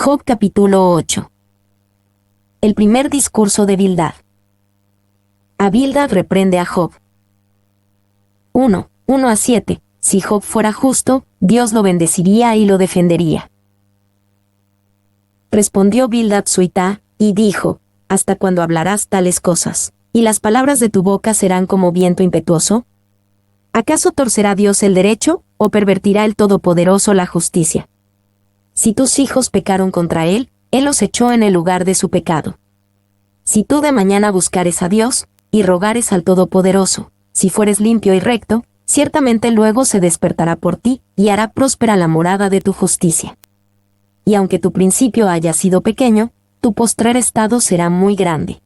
Job capítulo 8. El primer discurso de Bildad. A Bildad reprende a Job. 1:1-7. Si Job fuera justo, Dios lo bendeciría y lo defendería. Respondió Bildad Suitá, y dijo: ¿Hasta cuándo hablarás tales cosas? ¿Y las palabras de tu boca serán como viento impetuoso? ¿Acaso torcerá Dios el derecho, o pervertirá el Todopoderoso la justicia? Si tus hijos pecaron contra él, él los echó en el lugar de su pecado. Si tú de mañana buscares a Dios, y rogares al Todopoderoso, si fueres limpio y recto, ciertamente luego se despertará por ti, y hará próspera la morada de tu justicia. Y aunque tu principio haya sido pequeño, tu postrer estado será muy grande.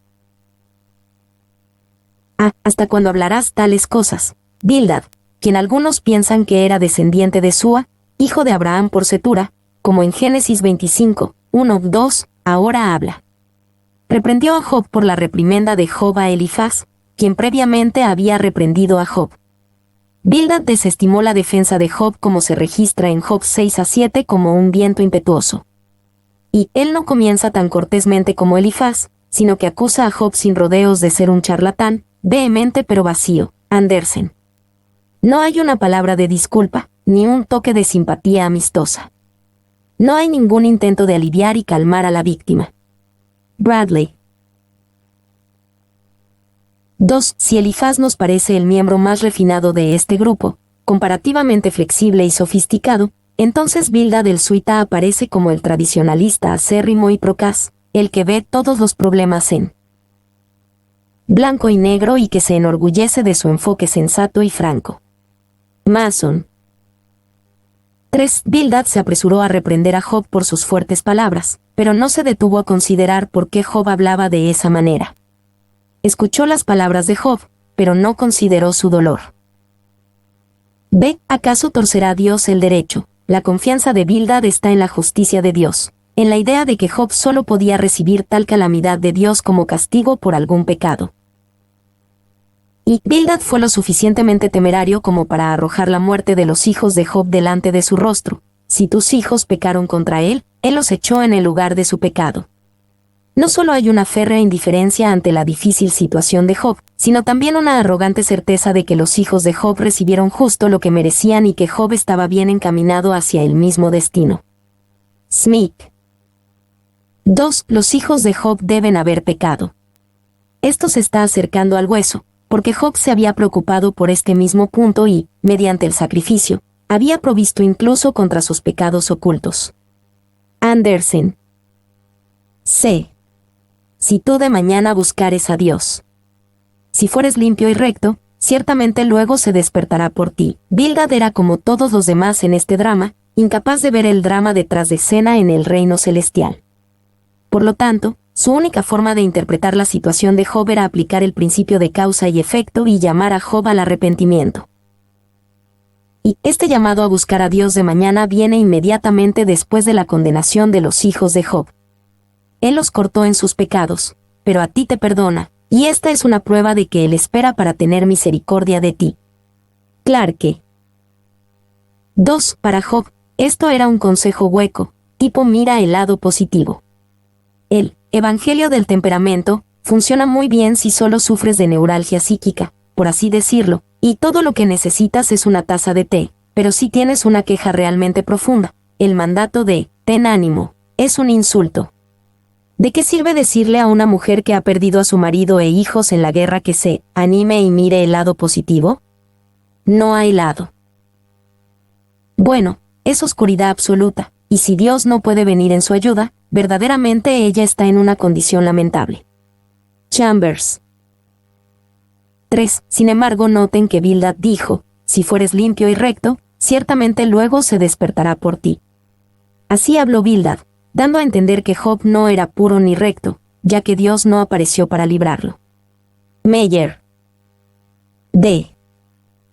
¿Hasta cuándo hablarás tales cosas? Bildad, quien algunos piensan que era descendiente de Súa, hijo de Abraham por Cetura, como en Génesis 25:1-2, ahora habla. Reprendió a Job por la reprimenda de Job a Elifaz, quien previamente había reprendido a Job. Bildad desestimó la defensa de Job como se registra en Job 6-7 como un viento impetuoso. Y él no comienza tan cortésmente como Elifaz, sino que acusa a Job sin rodeos de ser un charlatán, vehemente pero vacío. Andersen. No hay una palabra de disculpa, ni un toque de simpatía amistosa. No hay ningún intento de aliviar y calmar a la víctima. Bradley. 2. Si Elifaz nos parece el miembro más refinado de este grupo, comparativamente flexible y sofisticado, entonces Bildad el Suitá aparece como el tradicionalista acérrimo y procaz, el que ve todos los problemas en blanco y negro y que se enorgullece de su enfoque sensato y franco. Mason. 3. Bildad se apresuró a reprender a Job por sus fuertes palabras, pero no se detuvo a considerar por qué Job hablaba de esa manera. Escuchó las palabras de Job, pero no consideró su dolor. B. ¿Acaso torcerá Dios el derecho? La confianza de Bildad está en la justicia de Dios, en la idea de que Job solo podía recibir tal calamidad de Dios como castigo por algún pecado. Y Bildad fue lo suficientemente temerario como para arrojar la muerte de los hijos de Job delante de su rostro. Si tus hijos pecaron contra él, él los echó en el lugar de su pecado. No solo hay una férrea indiferencia ante la difícil situación de Job, sino también una arrogante certeza de que los hijos de Job recibieron justo lo que merecían y que Job estaba bien encaminado hacia el mismo destino. Smith. 2. Los hijos de Job deben haber pecado. Esto se está acercando al hueso, porque Job se había preocupado por este mismo punto y, mediante el sacrificio, había provisto incluso contra sus pecados ocultos. Andersen. C. Si tú de mañana buscares a Dios. Si fueres limpio y recto, ciertamente luego se despertará por ti. Bildad era como todos los demás en este drama, incapaz de ver el drama detrás de escena en el reino celestial. Por lo tanto, su única forma de interpretar la situación de Job era aplicar el principio de causa y efecto y llamar a Job al arrepentimiento. Y este llamado a buscar a Dios de mañana viene inmediatamente después de la condenación de los hijos de Job. Él los cortó en sus pecados, pero a ti te perdona, y esta es una prueba de que Él espera para tener misericordia de ti. Clarke. 2. Para Job, esto era un consejo hueco, tipo mira el lado positivo. El Evangelio del temperamento funciona muy bien si solo sufres de neuralgia psíquica, por así decirlo, y todo lo que necesitas es una taza de té, pero si tienes una queja realmente profunda, el mandato de ten ánimo es un insulto. ¿De qué sirve decirle a una mujer que ha perdido a su marido e hijos en la guerra que se anime y mire el lado positivo? No hay lado. Bueno, es oscuridad absoluta, y si Dios no puede venir en su ayuda, verdaderamente ella está en una condición lamentable. Chambers. 3. Sin embargo, noten que Bildad dijo: si fueres limpio y recto, ciertamente luego se despertará por ti. Así habló Bildad, dando a entender que Job no era puro ni recto, ya que Dios no apareció para librarlo. Meyer. D.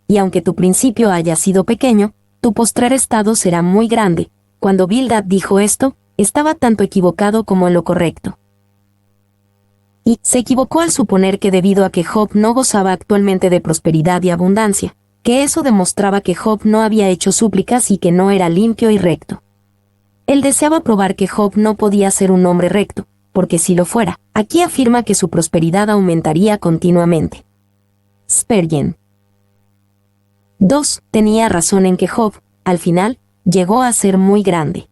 Y aunque tu principio haya sido pequeño, tu postrer estado será muy grande. Cuando Bildad dijo esto, estaba tanto equivocado como en lo correcto. Y se equivocó al suponer que debido a que Job no gozaba actualmente de prosperidad y abundancia, que eso demostraba que Job no había hecho súplicas y que no era limpio y recto. Él deseaba probar que Job no podía ser un hombre recto, porque si lo fuera, aquí afirma que su prosperidad aumentaría continuamente. Spurgeon. 2. Tenía razón en que Job, al final, llegó a ser muy grande.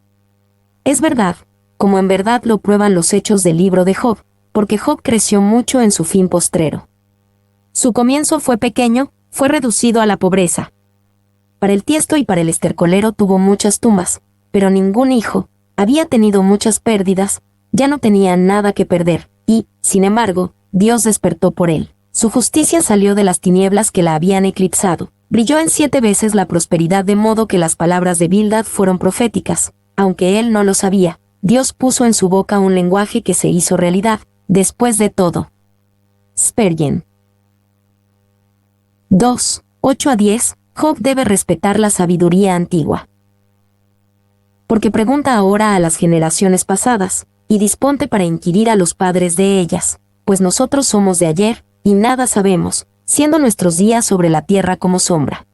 Es verdad, como en verdad lo prueban los hechos del libro de Job, porque Job creció mucho en su fin postrero. Su comienzo fue pequeño, fue reducido a la pobreza. Para el tiesto y para el estercolero tuvo muchas tumbas, pero ningún hijo, había tenido muchas pérdidas, ya no tenía nada que perder, y, sin embargo, Dios despertó por él. Su justicia salió de las tinieblas que la habían eclipsado. Brilló en 7 veces la prosperidad, de modo que las palabras de Bildad fueron proféticas. Aunque él no lo sabía, Dios puso en su boca un lenguaje que se hizo realidad, después de todo. Spurgeon. 2. 8-10. Job debe respetar la sabiduría antigua. Porque pregunta ahora a las generaciones pasadas, y disponte para inquirir a los padres de ellas, pues nosotros somos de ayer, y nada sabemos, siendo nuestros días sobre la tierra como sombra.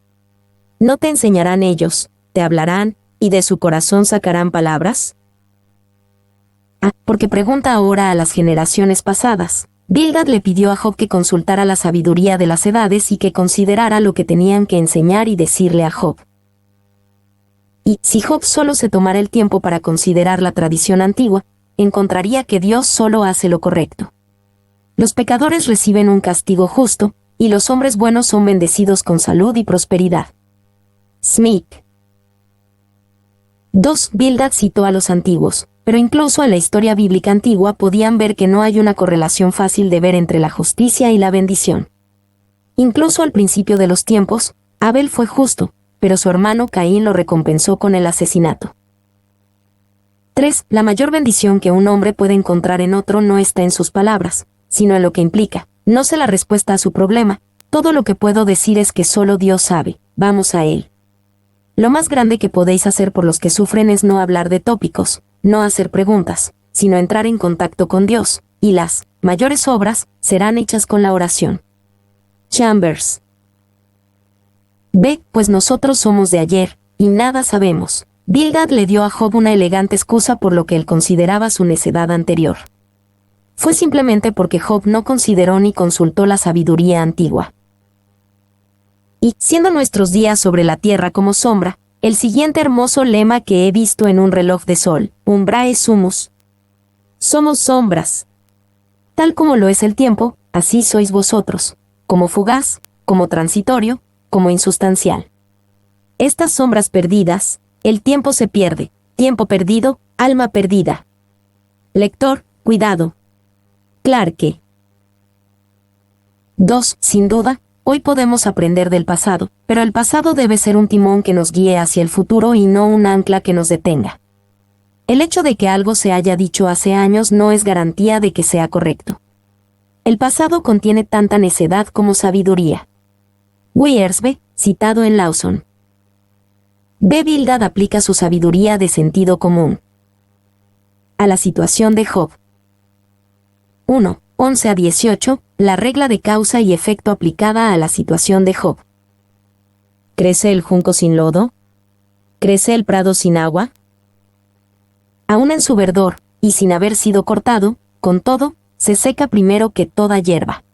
¿No te enseñarán ellos, te hablarán, y de su corazón sacarán palabras? Porque pregunta ahora a las generaciones pasadas. Bildad le pidió a Job que consultara la sabiduría de las edades y que considerara lo que tenían que enseñar y decirle a Job. Y, si Job solo se tomara el tiempo para considerar la tradición antigua, encontraría que Dios solo hace lo correcto. Los pecadores reciben un castigo justo, y los hombres buenos son bendecidos con salud y prosperidad. Smith. 2. Bildad citó a los antiguos, pero incluso en la historia bíblica antigua podían ver que no hay una correlación fácil de ver entre la justicia y la bendición. Incluso al principio de los tiempos, Abel fue justo, pero su hermano Caín lo recompensó con el asesinato. 3. La mayor bendición que un hombre puede encontrar en otro no está en sus palabras, sino en lo que implica. No sé la respuesta a su problema, todo lo que puedo decir es que solo Dios sabe, vamos a él. Lo más grande que podéis hacer por los que sufren es no hablar de tópicos, no hacer preguntas, sino entrar en contacto con Dios, y las mayores obras serán hechas con la oración. Chambers. B. Pues nosotros somos de ayer, y nada sabemos. Bildad le dio a Job una elegante excusa por lo que él consideraba su necedad anterior. Fue simplemente porque Job no consideró ni consultó la sabiduría antigua. Y, siendo nuestros días sobre la tierra como sombra, el siguiente hermoso lema que he visto en un reloj de sol, umbrae sumus. Somos sombras. Tal como lo es el tiempo, así sois vosotros, como fugaz, como transitorio, como insustancial. Estas sombras perdidas, el tiempo se pierde, tiempo perdido, alma perdida. Lector, cuidado. Clarke. 2. Sin duda, hoy podemos aprender del pasado, pero el pasado debe ser un timón que nos guíe hacia el futuro y no un ancla que nos detenga. El hecho de que algo se haya dicho hace años no es garantía de que sea correcto. El pasado contiene tanta necedad como sabiduría. Wiersbe, citado en Lawson. B. Bildad aplica su sabiduría de sentido común a la situación de Job. 1. 11-18, la regla de causa y efecto aplicada a la situación de Job. ¿Crece el junco sin lodo? ¿Crece el prado sin agua? Aún en su verdor, y sin haber sido cortado, con todo, se seca primero que toda hierba.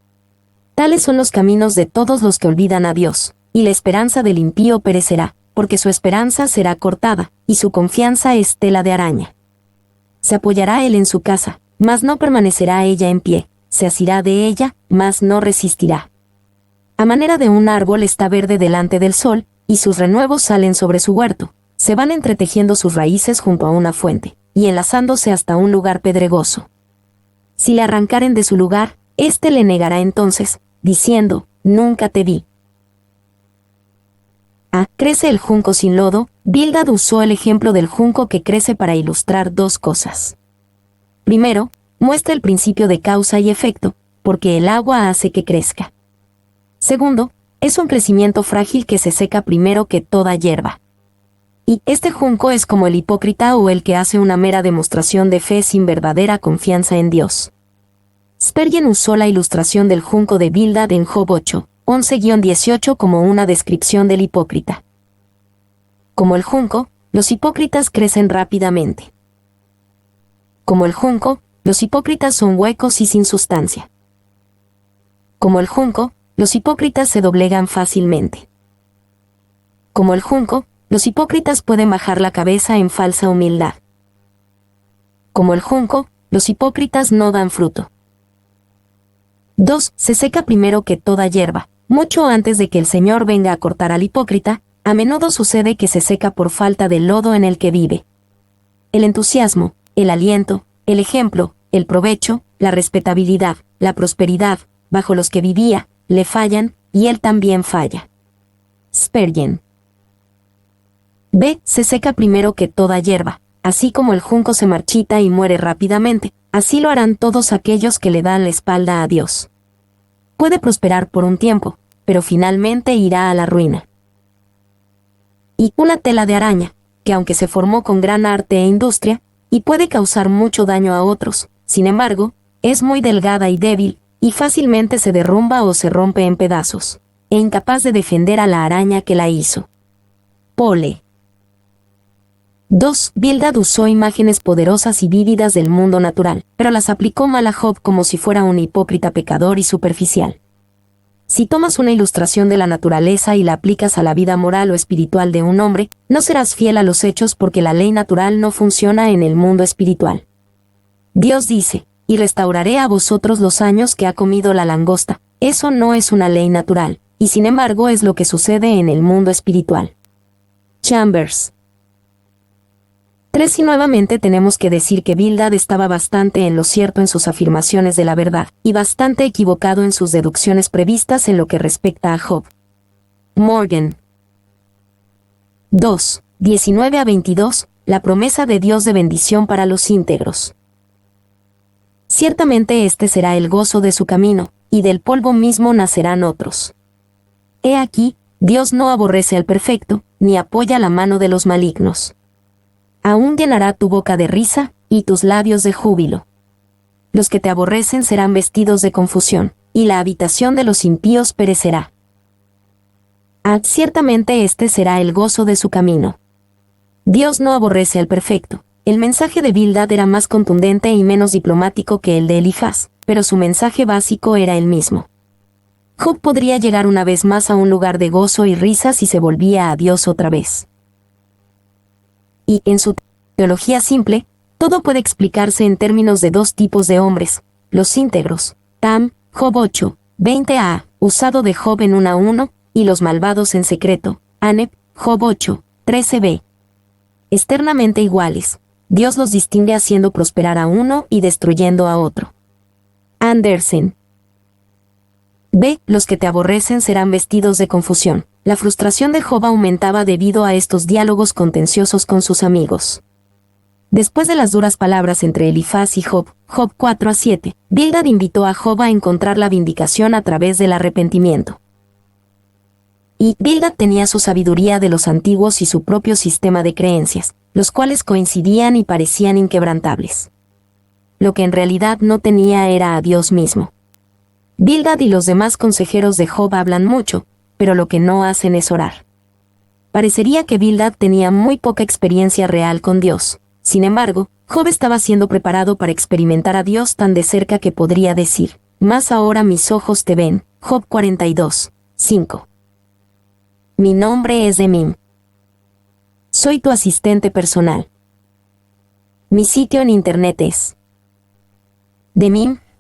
Tales son los caminos de todos los que olvidan a Dios, y la esperanza del impío perecerá, porque su esperanza será cortada, y su confianza es tela de araña. Se apoyará él en su casa, mas no permanecerá ella en pie, se asirá de ella, mas no resistirá. A manera de un árbol está verde delante del sol, y sus renuevos salen sobre su huerto, se van entretejiendo sus raíces junto a una fuente, y enlazándose hasta un lugar pedregoso. Si le arrancaren de su lugar, éste le negará entonces, diciendo, nunca te vi. Crece el junco sin lodo. Bildad usó el ejemplo del junco que crece para ilustrar dos cosas. Primero, muestra el principio de causa y efecto, porque el agua hace que crezca. Segundo, es un crecimiento frágil que se seca primero que toda hierba. Y este junco es como el hipócrita o el que hace una mera demostración de fe sin verdadera confianza en Dios. Spurgeon usó la ilustración del junco de Bildad en Job 8, 11-18 como una descripción del hipócrita. Como el junco, los hipócritas crecen rápidamente. Como el junco, los hipócritas son huecos y sin sustancia. Como el junco, los hipócritas se doblegan fácilmente. Como el junco, los hipócritas pueden bajar la cabeza en falsa humildad. Como el junco, los hipócritas no dan fruto. 2. Se seca primero que toda hierba. Mucho antes de que el Señor venga a cortar al hipócrita, a menudo sucede que se seca por falta del lodo en el que vive. El entusiasmo, el aliento, el ejemplo, el provecho, la respetabilidad, la prosperidad, bajo los que vivía, le fallan, y él también falla. Spurgeon. B. Se seca primero que toda hierba. Así como el junco se marchita y muere rápidamente, así lo harán todos aquellos que le dan la espalda a Dios. Puede prosperar por un tiempo, pero finalmente irá a la ruina. Y una tela de araña, que aunque se formó con gran arte e industria, y puede causar mucho daño a otros, sin embargo, es muy delgada y débil, y fácilmente se derrumba o se rompe en pedazos, e incapaz de defender a la araña que la hizo. Pole. 2. Bildad usó imágenes poderosas y vívidas del mundo natural, pero las aplicó mal a Job como si fuera un hipócrita pecador y superficial. Si tomas una ilustración de la naturaleza y la aplicas a la vida moral o espiritual de un hombre, no serás fiel a los hechos porque la ley natural no funciona en el mundo espiritual. Dios dice, y restauraré a vosotros los años que ha comido la langosta. Eso no es una ley natural, y sin embargo es lo que sucede en el mundo espiritual. Chambers. 3. Y nuevamente tenemos que decir que Bildad estaba bastante en lo cierto en sus afirmaciones de la verdad, y bastante equivocado en sus deducciones previstas en lo que respecta a Job. Morgan. 2. 19 a 22. La promesa de Dios de bendición para los íntegros. Ciertamente este será el gozo de su camino, y del polvo mismo nacerán otros. He aquí, Dios no aborrece al perfecto, ni apoya la mano de los malignos. Aún llenará tu boca de risa, y tus labios de júbilo. Los que te aborrecen serán vestidos de confusión, y la habitación de los impíos perecerá. Ciertamente este será el gozo de su camino. Dios no aborrece al perfecto. El mensaje de Bildad era más contundente y menos diplomático que el de Elifaz, pero su mensaje básico era el mismo. Job podría llegar una vez más a un lugar de gozo y risa si se volvía a Dios otra vez. Y, en su teología simple, todo puede explicarse en términos de dos tipos de hombres, los íntegros, Tam, Job 8, 20a, usado de Job en 1:1, y los malvados en secreto, Aneb, Job 8, 13b. Externamente iguales, Dios los distingue haciendo prosperar a uno y destruyendo a otro. Andersen. B. Los que te aborrecen serán vestidos de confusión. La frustración de Job aumentaba debido a estos diálogos contenciosos con sus amigos. Después de las duras palabras entre Elifaz y Job, Job 4 a 7, Bildad invitó a Job a encontrar la vindicación a través del arrepentimiento. Y Bildad tenía su sabiduría de los antiguos y su propio sistema de creencias, los cuales coincidían y parecían inquebrantables. Lo que en realidad no tenía era a Dios mismo. Bildad y los demás consejeros de Job hablan mucho, pero lo que no hacen es orar. Parecería que Bildad tenía muy poca experiencia real con Dios. Sin embargo, Job estaba siendo preparado para experimentar a Dios tan de cerca que podría decir, «Más ahora mis ojos te ven», Job 42, 5. Mi nombre es Demim. Soy tu asistente personal. Mi sitio en internet es demim.es.tl.